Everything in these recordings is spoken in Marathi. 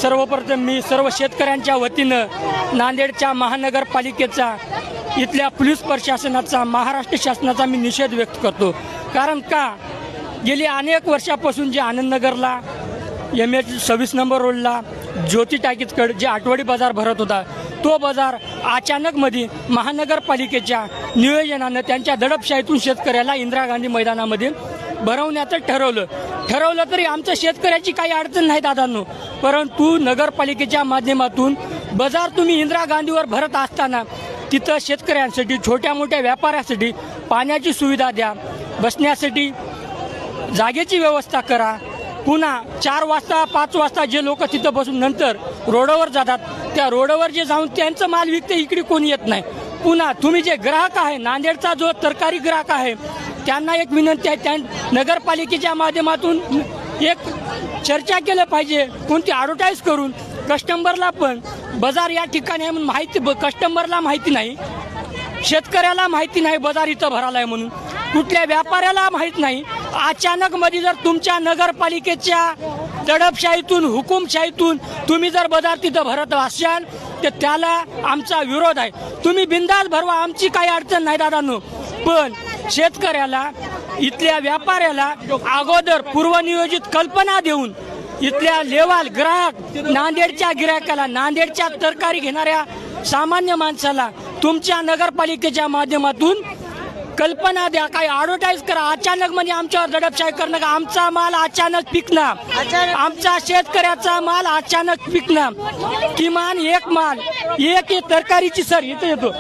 सर्वप्रथम मी सर्व शेतकऱ्यांच्या वतीनं नांदेडच्या महानगरपालिकेचा इथल्या पोलीस प्रशासनाचा महाराष्ट्र शासनाचा मी निषेध व्यक्त करतो। कारण का गेली अनेक वर्षापासून जे आनंदनगरला MH26 नंबर रोडला ज्योती टाकीजकडे जे आठवडी बाजार भरत होता तो बाजार अचानक मध्ये महानगरपालिकेच्या नियोजनानं त्यांच्या दडपशाहीतून शेतकऱ्याला इंदिरा गांधी मैदानामध्ये भरवण्याचं ठरवलं तरी आमच्या शेतकऱ्याची काही अडचण नाही दादांनो, परंतु नगरपालिकेच्या माध्यमातून बाजार तुम्ही इंदिरा गांधीवर भरत असताना तिथं शेतकऱ्यांसाठी छोट्या मोठ्या व्यापाऱ्यासाठी पाण्याची सुविधा द्या, बसण्यासाठी जागेची व्यवस्था करा। पुन्हा 4 वाजता 5 वाजता जे लोक तिथं बसून नंतर रोडवर जातात त्या रोडवर जे जाऊन त्यांचं माल विकते इकडे कोणी येत नाही। पुन्हा तुम्ही जे ग्राहक आहे नांदेडचा जो तरकारी ग्राहक आहे त्यांना एक विनंती आहे, त्या नगरपालिकेच्या माध्यमातून एक चर्चा केलं पाहिजे, कोणती ॲडव्हर्टाईज करून कस्टमरला पण बाजार या ठिकाणी आहे म्हणून माहिती, कस्टमरला माहिती नाही, शेतकऱ्याला माहिती नाही बाजार इथं भराला आहे म्हणून, कुठल्या व्यापाऱ्याला माहीत नाही। अचानक मध्ये जर तुमच्या नगरपालिकेच्या दडपशाहीतून हुकुमशाहीतून तुम्ही जर बाजार तिथं भरत असाल तर त्याला आमचा विरोध आहे। तुम्ही बिंदास भरवा, आमची काही अडचण नाही दादांनो, पण शेतकऱ्याला इथल्या व्यापाऱ्याला अगोदर पूर्वनियोजित कल्पना देऊन इथल्या लेवाल ग्राहक नांदेडच्या गिरायकाला नांदेडच्या तरकारी घेणाऱ्या सामान्य माणसाला तुमच्या नगरपालिकेच्या माध्यमातून कल्पना द्या, काही ॲडव्हर्टाईज करा। अचानक म्हणजे आमच्यावर दडपशाही करणं का आमचा माल अचानक पिकणार, आमचा शेतकऱ्याचा माल अचानक पिकणार, किमान एक तरकारीची सर इथे येतो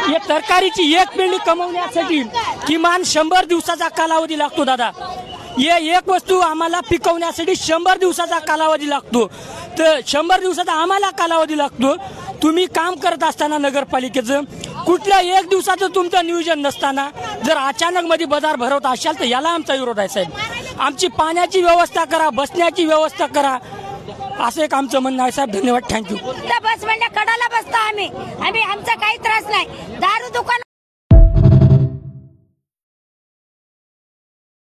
या तरकारीची एक पेंडी कमवण्यासाठी किमान 100 दिवसाचा कालावधी लागतो दादा। एक वस्तू आम्हाला पिकवण्यासाठी 100 दिवसाचा कालावधी लागतो, तर 100 दिवसाचा आम्हाला कालावधी लागतो। तुम्ही काम करत असताना नगरपालिकेचं कुठल्या 1 दिवसाचं तुमचं नियोजन नसताना जर अचानक मध्ये बाजार भरवत असाल तर याला आमचा विरोध आहे साहेब। आमची पाण्याची व्यवस्था करा, बसण्याची व्यवस्था करा, असं एक आमचं म्हणणं आहे साहेब। धन्यवाद, थँक्यू। बस म्हणजे कडाला बसतो आम्ही आमचा काही त्रास नाही, दारू दुकान